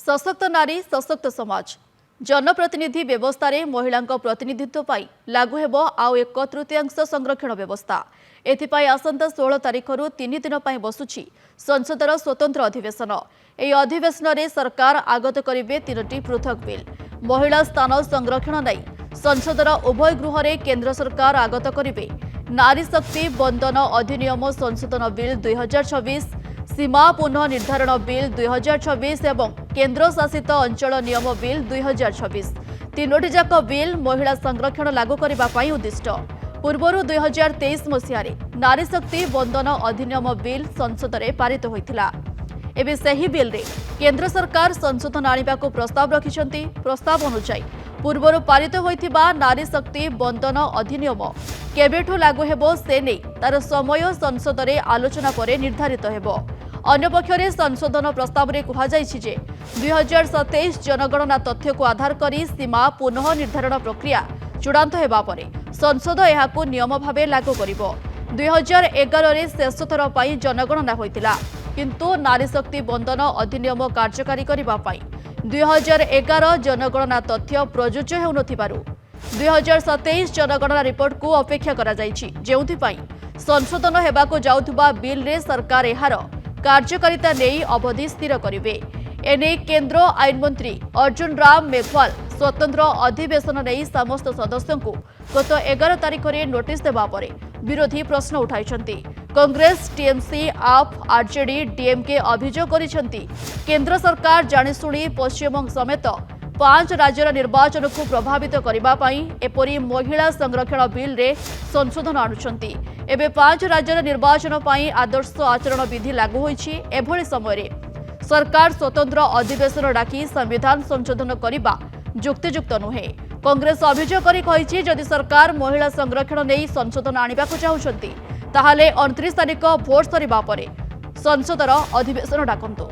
सशक्त नारी सशक्त समाज जनप्रतिनिधि व्यवस्था रे महिला प्रतिनिधित्व पाई लागू हेबो आउ एक तृतीयांश संरक्षण व्यवस्था एथिपाई आसंता 16 तारिख रु 3 दिन पाई बसुछि संसदर स्वतंत्र अधिवेशन। एही अधिवेशन रे सरकार आगत करिवे 3टी पृथक बिल। महिला स्थान संरक्षण नै संसदर उभय गृह रे केंद्र सरकार आगत करिवे नारी शक्ति बंधन अधिनियम संशोधन बिल 2026, सीमा पुनः निर्धारण बिल 2026 एवं केंद्र शासित अंचल नियम बिल 2026 तीनोटी जाक बिल महिला संरक्षण लागू करबा पई उद्दिष्ट। पूर्वर 2023 मसीह नारी शक्ति बंधन अधिनियम बिल संसद में पारित होइथिला। एबे सही बिल रे केंद्र सरकार संशोधन आनिबा को प्रस्ताव रखिछंती। प्रस्ताव अनुसार पूर्वर पारित होइथिबा नारी शक्ति बंधन अधिनियम केबेठू लागू हेबो से नै तार समय संसद में आलोचना पर निर्धारित हेबो। अन्य पक्षरे संशोधन प्रस्ताव में कहुଯାଇଛି 2027 जनगणना तथ्य को आधार करी सीमा पुनः निर्धारण प्रक्रिया चूड़ांत हेबा परे संसद एहाकू नियम भावे लागू करिबो। 2011 रे शेष थर पई जनगणना होइतिला किंतु नारी शक्ति बंधन अधिनियम कार्यकारी करिबा पई 2011 जनगणना तथ्य प्रयोज्य हेउनथिबारु 2027 जनगणना रिपोर्ट को अपेक्षा करा जायछि, जेउथि पई संशोधन हेबाको जाउथबा बिल रे सरकार एहार कार्यकारिता नेई अवधि स्थिर करिवे। एने केंद्र आईन मंत्री अर्जुन राम मेघवाल स्वतंत्र अधिवेशन नहीं समस्त सदस्यों को गत 11 तारिख में नोटिस देवा परे विरोधी प्रश्न उठाइछंती। कांग्रेस, टीएमसी, आप, आरजेडी, डीएमके अभियोग करिछंती केंद्र सरकार जानिशुणी पश्चिमबंग समेत 5 राज्यर निर्वाचन को प्रभावित करबा पई एपरी महिला संरक्षण बिल रे संशोधन आणुछंती। एबे 5 राज्यर निर्वाचन पई आदर्श आचरण विधि लागू होईछि। एभଳି समय सरकार स्वतंत्र अधिवेशन डाकी संविधान संशोधन करबा जुक्तियुक्त नुहे। कांग्रेस अभियोग करी कहिछि जदि सरकार महिला संरक्षण नै संशोधन आनिबाकू चाहुछंती ताहाले 29 तारिख भोट सरिबा परे संसदर अधिवेशन डाकंतु।